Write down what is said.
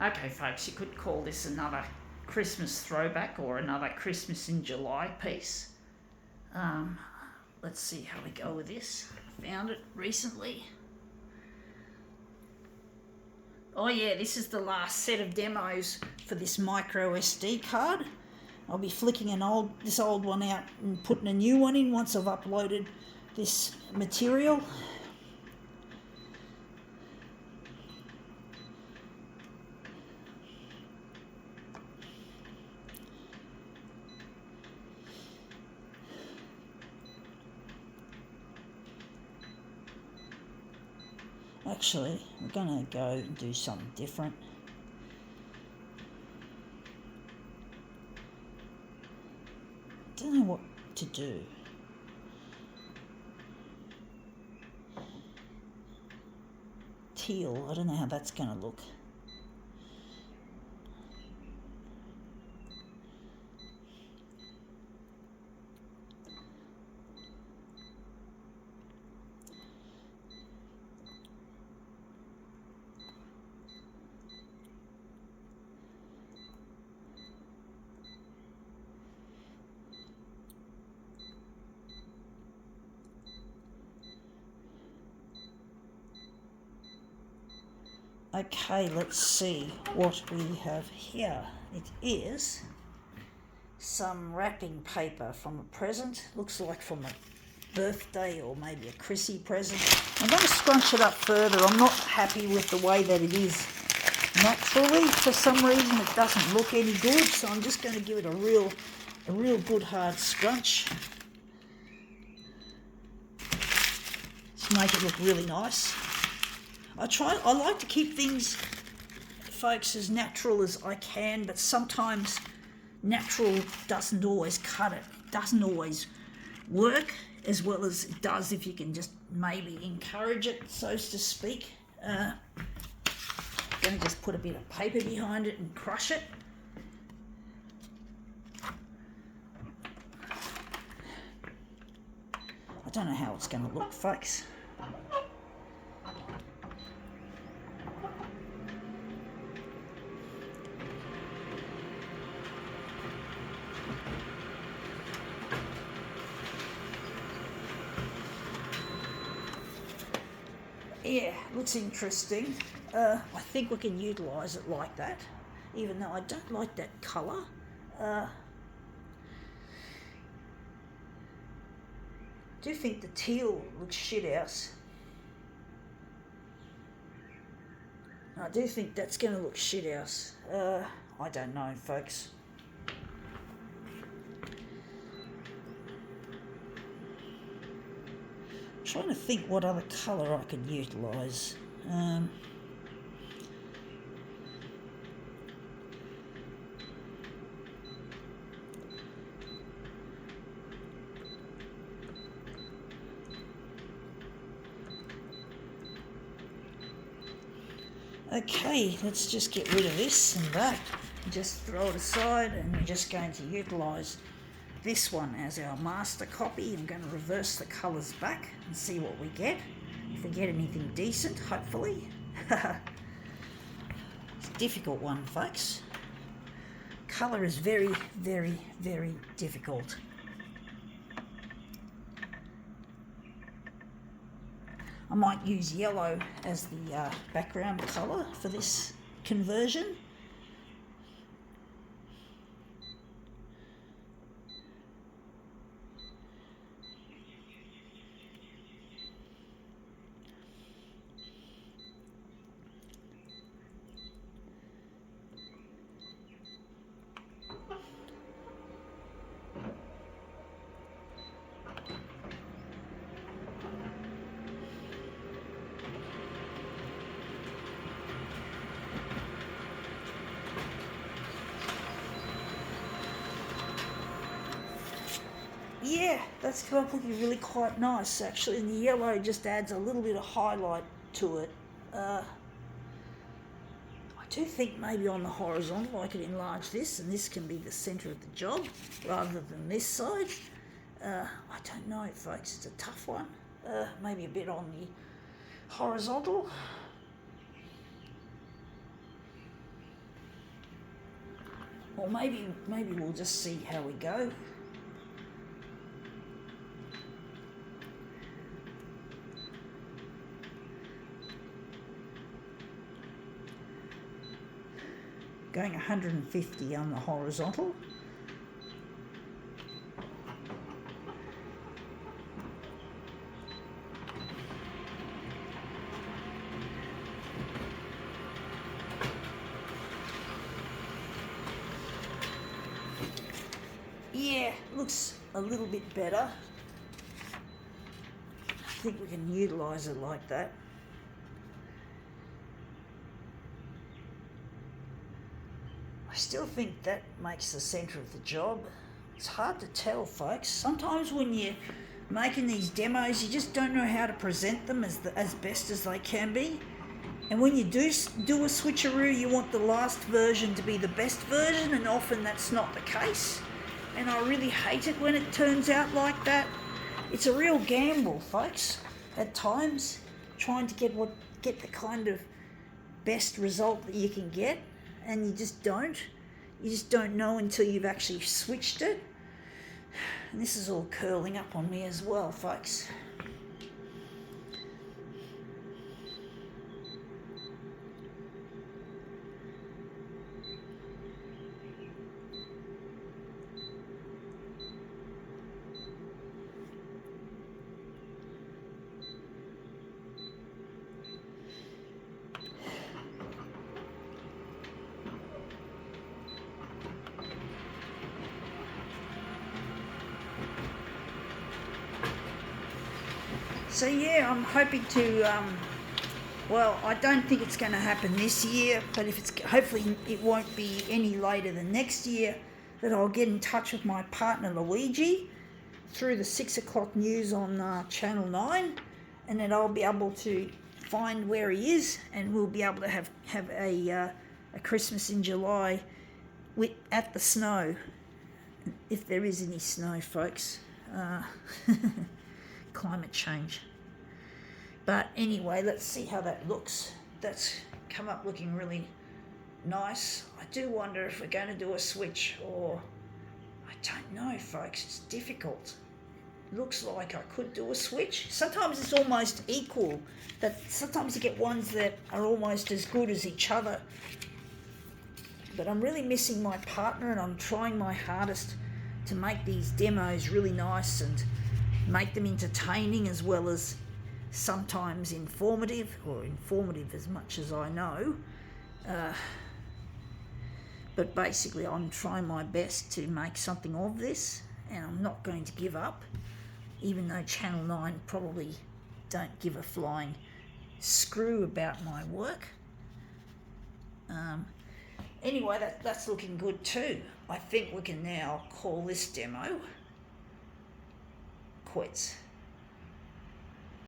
Okay, folks, you could call this another Christmas throwback or another Christmas in July piece. Let's see how we go with this. Found it recently. Oh yeah, this is the last set of demos for this micro SD card. I'll be flicking this old one out and putting a new one in once I've uploaded this material. Actually, we're going to go and do something different. Don't know what to do. Teal, I don't know how that's going to look. Okay, let's see what we have here. It is some wrapping paper from a present. Looks like from a birthday or maybe a Chrissy present. I'm going to scrunch it up further. I'm not happy with the way that it is naturally. For some reason it doesn't look any good, so I'm just going to give it a real good hard scrunch. Just make it look really nice. I like to keep things, folks, as natural as I can, but sometimes natural doesn't always cut it. It doesn't always work as well as it does if you can just maybe encourage it, so to speak. I'm going to just put a bit of paper behind it and crush it. I don't know how it's going to look, folks. Yeah, looks interesting. I think we can utilise it like that, even though I don't like that colour. I do think the teal looks shit house. I do think that's going to look shit house. I don't know, folks. Trying to think what other colour I could utilise. Okay, let's just get rid of this and that. Just throw it aside, and we're just going to utilise this one as our master copy. I'm going to reverse the colours back and see what we get. If we get anything decent, hopefully. It's a difficult one, folks. Colour is very, very, very difficult. I might use yellow as the background colour for this conversion. Yeah, that's come up looking really quite nice, actually, and the yellow just adds a little bit of highlight to it. I do think maybe on the horizontal I could enlarge this, and this can be the centre of the job rather than this side. I don't know, folks, it's a tough one. Maybe a bit on the horizontal. Or maybe we'll just see how we go. Going 150 on the horizontal. Yeah, looks a little bit better. I think we can utilise it like that. I still think that makes the centre of the job. It's hard to tell, folks. Sometimes when you're making these demos, you just don't know how to present them as best as they can be. And when you do a switcheroo, you want the last version to be the best version, and often that's not the case. And I really hate it when it turns out like that. It's a real gamble, folks, at times, trying to get the kind of best result that you can get, and you just don't. You just don't know until you've actually switched it. And this is all curling up on me as well, folks. So yeah, I'm hoping to, well, I don't think it's going to happen this year, but if it's, hopefully it won't be any later than next year, that I'll get in touch with my partner Luigi through the 6 o'clock news on Channel 9, and then I'll be able to find where he is, and we'll be able to have a Christmas in July at the snow, if there is any snow, folks. Climate change. But anyway, let's see how that looks. That's come up looking really nice. I do wonder if we're going to do a switch, or I don't know, folks. It's difficult. Looks like I could do a switch. Sometimes it's almost equal. That sometimes you get ones that are almost as good as each other. But I'm really missing my partner, and I'm trying my hardest to make these demos really nice and make them entertaining as well as sometimes informative, or informative as much as I know. But basically I'm trying my best to make something of this, and I'm not going to give up, even though Channel 9 probably don't give a flying screw about my work. Anyway, that's looking good too. I think we can now call this demo quits.